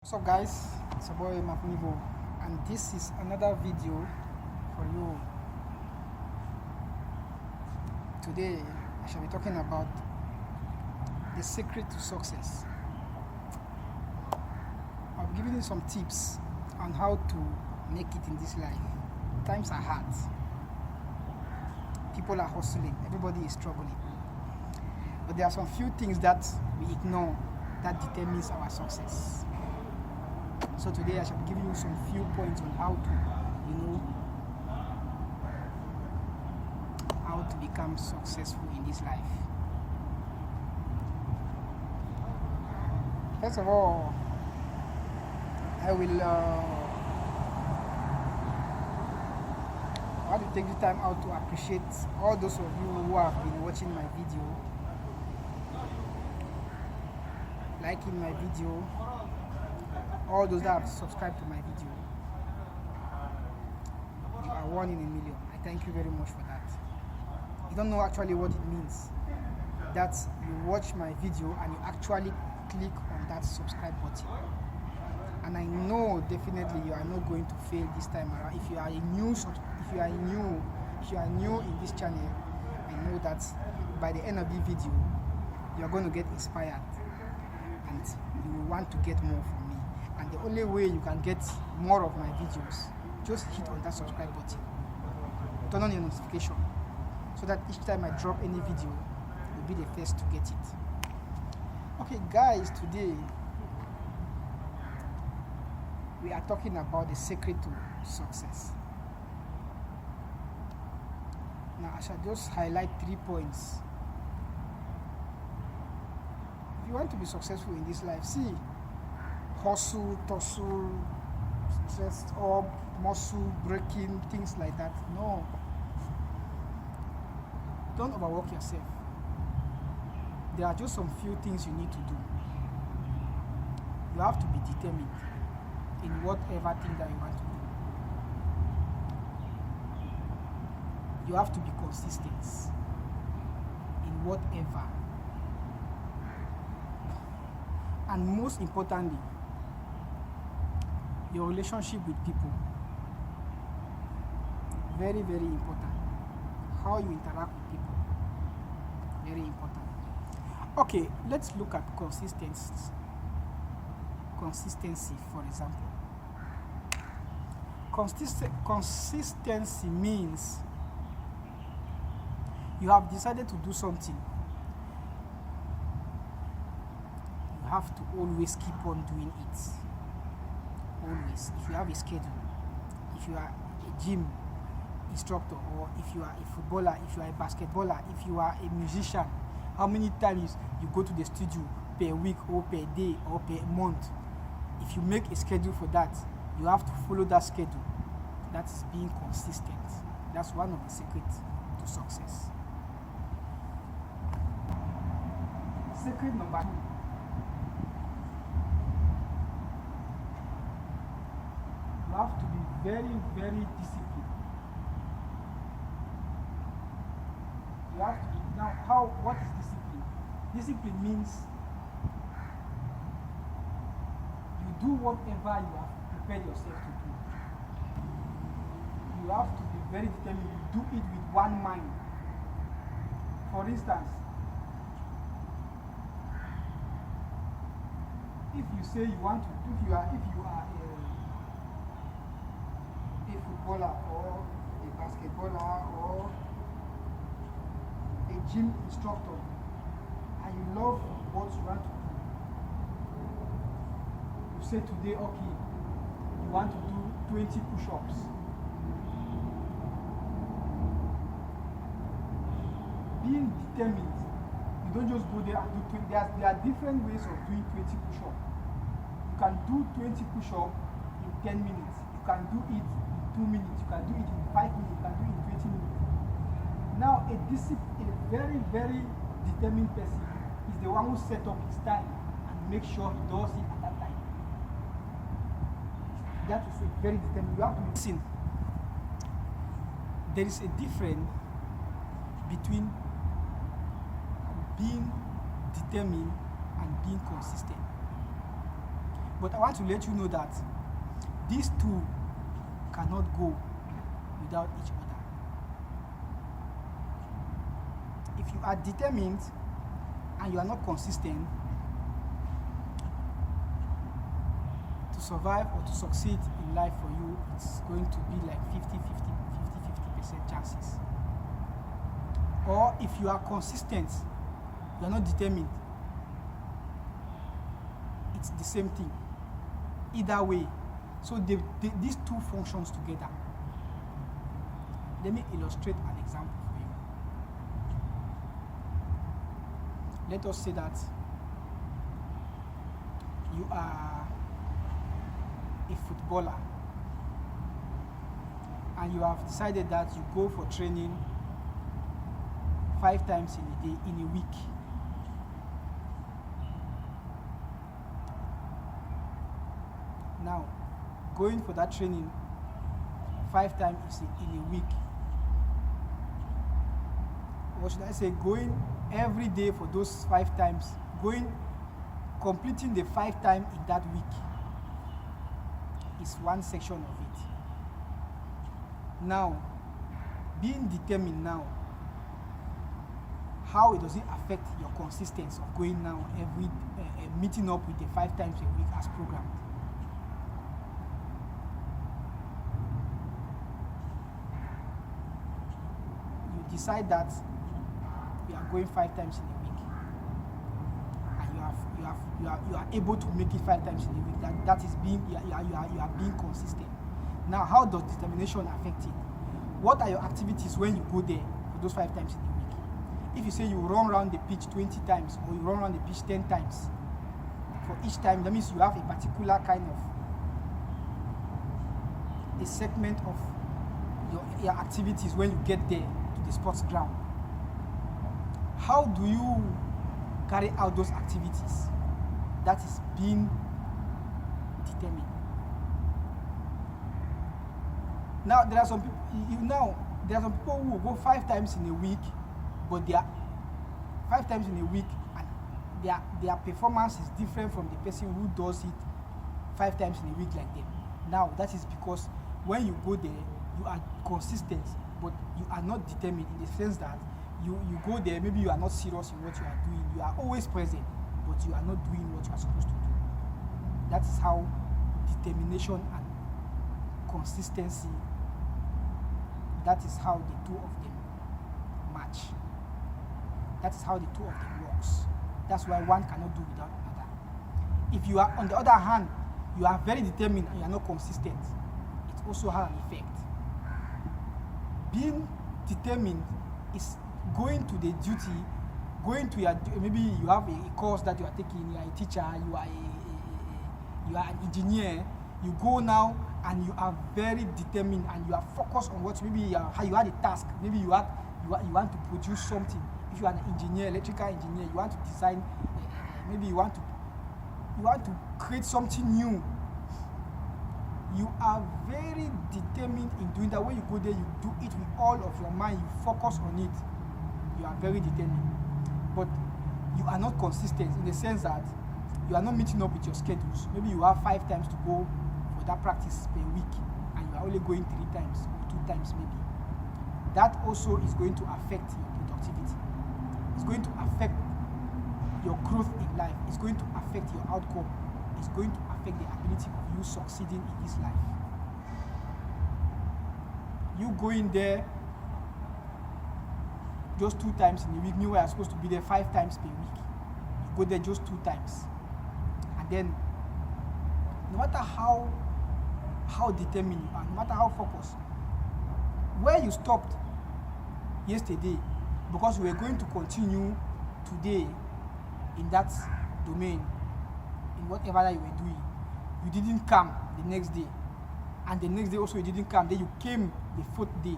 So guys, it's your boy Mapnivo, and this is another video for you. Today I shall be talking about the secret to success. I'll be giving you some tips on how to make it in this life. Times are hard. People are hustling, everybody is struggling. But there are some few things that we ignore that determines our success. So today I shall be giving you some few points on how to, how to become successful in this life. First of all, I want to take the time out to appreciate all those of you who have been watching my video, liking my video, all those that have subscribed to my video. You are one in a million. I thank you very much for that. You don't know actually what it means that you watch my video and you actually click on that subscribe button. And I know definitely you are not going to fail this time around. If you are new in this channel, I know that by the end of the video you are going to get inspired and you will want to get more from me. And the only way you can get more of my videos, just hit on that subscribe button, turn on your notification, so that each time I drop any video, you'll be the first to get it. Okay guys, today we are talking about the secret to success. Now I shall just highlight 3 points. If you want to be successful in this life, see, hustle, tussle, stressed up, muscle breaking, things like that. No. Don't overwork yourself. There are just some few things you need to do. You have to be determined in whatever thing that you want to do. You have to be consistent in whatever. And most importantly, your relationship with people. Very, very important. How you interact with people. Very important. Okay, let's look at consistency. Consistency, for example. Consistency means you have decided to do something. You have to always keep on doing it. Always. If you have a schedule, if you are a gym instructor, or if you are a footballer, if you are a basketballer, if you are a musician, how many times you go to the studio per week or per day or per month? If you make a schedule for that, you have to follow that schedule. That's being consistent. That's one of the secrets to success. Secret number 2. You have to be very, very disciplined. You have to be, what is discipline? Discipline means you do whatever you have prepared yourself to do. You have to be very determined. You do it with one mind. For instance, if you say you want to, if you are a footballer or a basketballer or a gym instructor, and you love what you want to do, you say today, okay, you want to do 20 push-ups. Being determined, you don't just go there and do 20. There are different ways of doing 20 push-ups. You can do 20 push-ups in 10 minutes. You can do it in 2 minutes. You can do it in 5 minutes. You can do it in 20 minutes. Now, a very, very determined person is the one who set up his time and make sure he does it at that time. That is a very determined. You have to listen. There is a difference between being determined and being consistent. But I want to let you know that these two cannot go without each other. If you are determined and you are not consistent, to survive or to succeed in life for you, it's going to be like 50% chances. Or if you are consistent, you are not determined, it's the same thing. Either way. So these two functions together. Let me illustrate an example for you. Let us say that you are a footballer and you have decided that you go for training 5 times in a day, in a week. Now, going for that training 5 times in a week, or should I say going every day for those 5 times, completing the 5 times in that week is one section of it. Now, being determined now, how does it affect your consistency of going now every meeting up with the 5 times a week as programmed? You decide that you are going 5 times in a week, and you are able to make it 5 times in a week. That is being you are being consistent. Now, how does determination affect it? What are your activities when you go there for those 5 times in a week? If you say you run around the pitch 20 times or you run around the pitch 10 times, for each time, that means you have a particular kind of a segment of your activities when you get there to the sports ground. How do you carry out those activities? That is being determined. Now there are some people. There are some people who will go 5 times in a week, but they are 5 times in a week, and their performance is different from the person who does it 5 times in a week like them. Now that is because when you go there, you are consistent, but you are not determined in the sense that you go there, maybe you are not serious in what you are doing. You are always present, but you are not doing what you are supposed to do. That is how determination and consistency, that is how the two of them match. That is how the two of them works. That's why one cannot do without another. If you are, on the other hand, you are very determined and you are not consistent, it also has an effect. Being determined is going to the duty, going to your, maybe you have a course that you are taking, you are a teacher, you are an engineer, you go now and you are very determined and you are focused on what, maybe you had a task, maybe you want to produce something. If you are an engineer, electrical engineer, you want to design, maybe you want to create something new. You are very determined in doing that. When you go there, you do it with all of your mind, you focus on it. You are very determined. But you are not consistent in the sense that you are not meeting up with your schedules. Maybe you have 5 times to go for that practice per week, and you are only going 3 times or 2 times maybe. That also is going to affect your productivity. It's going to affect your growth in life. It's going to affect your outcome. It's going to affect the ability of you succeeding in this life. You going there just 2 times in a week, meanwhile you're supposed to be there 5 times per week. You go there just 2 times. And then, no matter how determined you are, no matter how focused, where you stopped yesterday, because we were going to continue today in that domain, in whatever that you were doing, you didn't come the next day, and the next day also you didn't come, then you came the 4th day.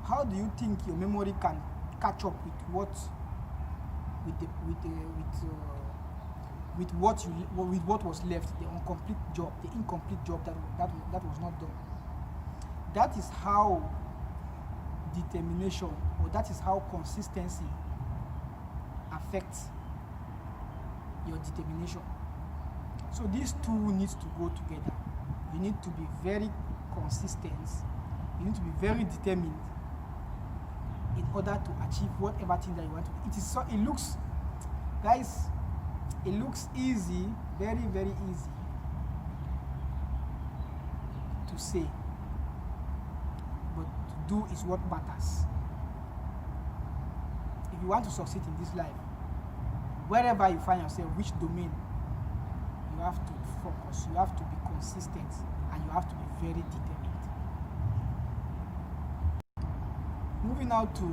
How do you think your memory can catch up with what was left, the incomplete job that was not done? That is how determination, or that is how consistency affects your determination. So these two needs to go together. You need to be very consistent. You need to be very determined in order to achieve whatever thing that you want to. It looks, guys, it looks easy, very, very easy to say, but to do is what matters. If you want to succeed in this life, wherever you find yourself, which domain, you have to focus, you have to be consistent, and you have to be very determined. Moving now to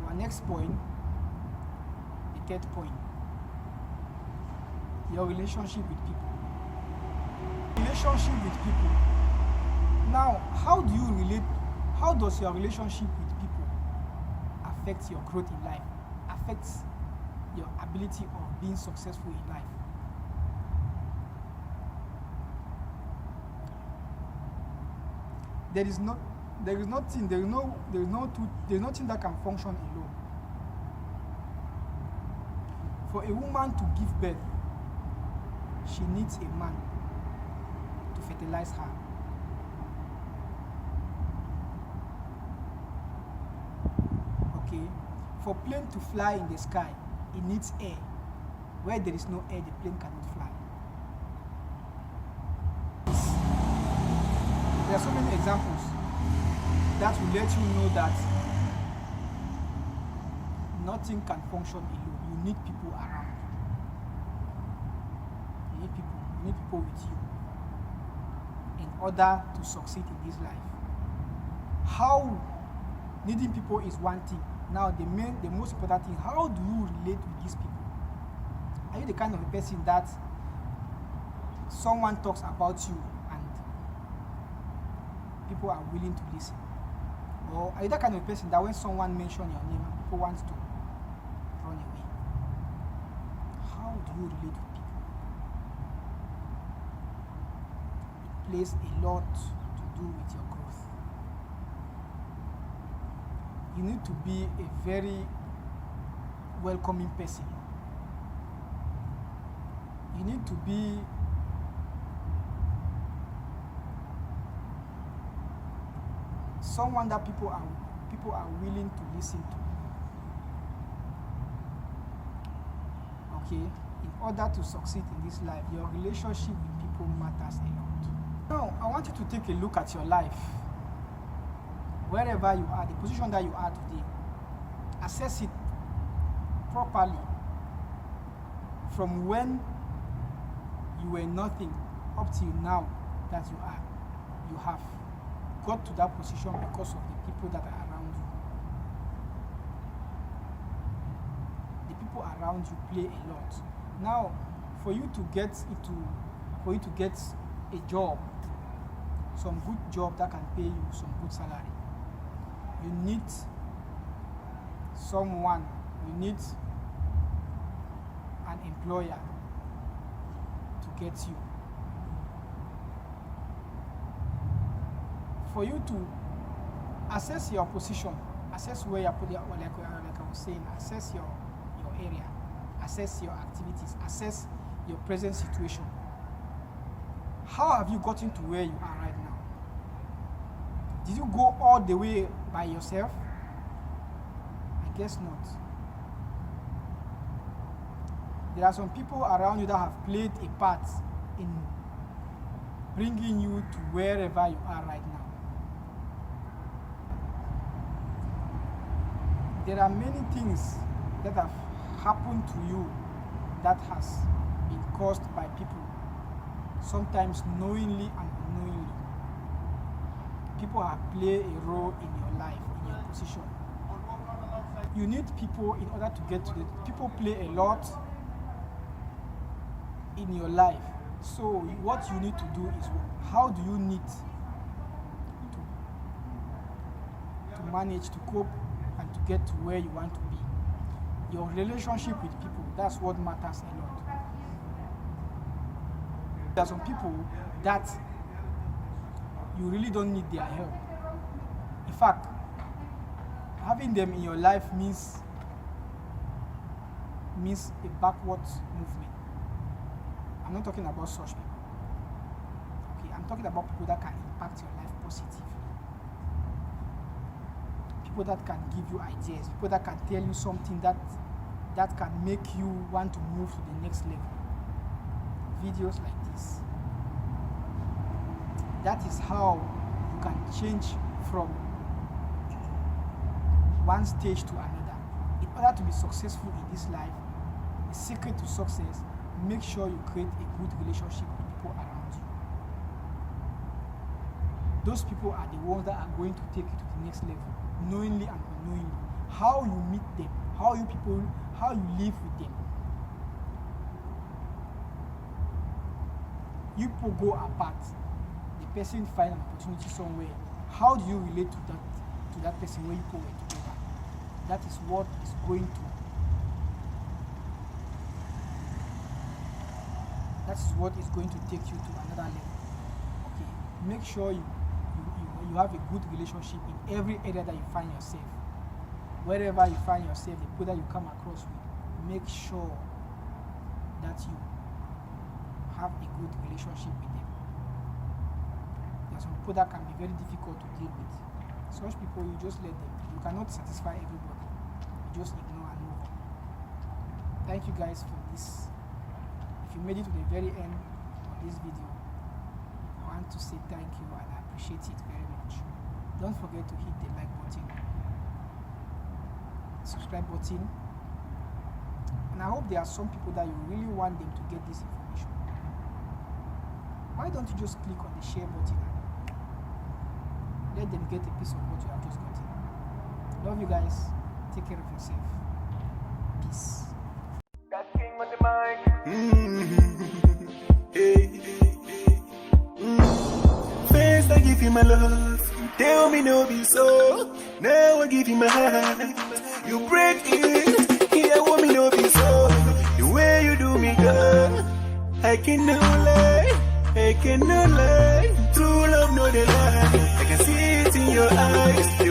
our next point, the third point, your relationship with people. Relationship with people. Now, how does your relationship with people affect your growth in life, affects your ability of being successful in life? There's nothing that can function alone. For a woman to give birth, she needs a man to fertilize her. Okay? For plane to fly in the sky, it needs air. Where there is no air, the plane cannot fly. There are so many examples that will let you know that nothing can function alone. You need people around. You need people with you in order to succeed in this life. How needing people is one thing. Now the most important thing, how do you relate with these people? Are you the kind of a person that someone talks about you and people are willing to listen? Or are you that kind of person that when someone mentions your name, people want to run away? How do you relate with people? It plays a lot to do with your growth. You need to be a very welcoming person. You need to be someone that people are willing to listen to. Okay? In order to succeed in this life, your relationship with people matters a lot. Now, I want you to take a look at your life. Wherever you are, the position that you are today, assess it properly. From when you were nothing up till now that you have got to that position because of the people that are around you. The people around you play a lot. Now, for you to get a job, some good job that can pay you some good salary, you need an employer to get you. For you to assess your position, assess where you're putting, like I was saying, assess your area, assess your activities, assess your present situation. How have you gotten to where you are right now? Did you go all the way by yourself? I guess not. There are some people around you that have played a part in bringing you to wherever you are right now. There are many things that have happened to you that has been caused by people, sometimes knowingly and unknowingly. People have played a role in your life, in your position. You need people in order to get to it. People play a lot in your life. So what you need to do is, how do you need to manage to cope and to get to where you want to be? Your relationship with people, that's what matters a lot. There are some people that you really don't need their help. In fact, having them in your life means means a backwards movement. I'm not talking about such people. Okay, I'm talking about people that can impact your life positively. People that can give you ideas, people that can tell you something that can make you want to move to the next level. Videos like this. That is how you can change from one stage to another. In order to be successful in this life, the secret to success, make sure you create a good relationship with people around you. Those people are the ones that are going to take you to the next level, knowingly and unknowingly. How you meet them, how you live with them. You people go apart. The person find an opportunity somewhere. How do you relate to that person when you people were together? That is what is going to. That is what is going to take you to another level. Okay. Make sure you have a good relationship in every area that you find yourself. Wherever you find yourself, the people that you come across with, make sure that you have a good relationship with them. There are some people that can be very difficult to deal with. Such people, you just let them. You cannot satisfy everybody. You just ignore and move on. Thank you guys for this. If you made it to the very end of this video, I want to say thank you and I appreciate it very much. Don't forget to hit the like button, subscribe button, and I hope there are some people that you really want them to get this information. Why don't you just click on the share button and let them get a piece of what you have just gotten. Love you guys. Take care of yourself. Peace. That came on the mic. Hey. First I give you my love. You tell me no be so. Now I give you my heart. You break it. Here want me no be so. The way you do me, girl, I cannot lie. I cannot lie. True love, no the lie. I can see it in your eyes.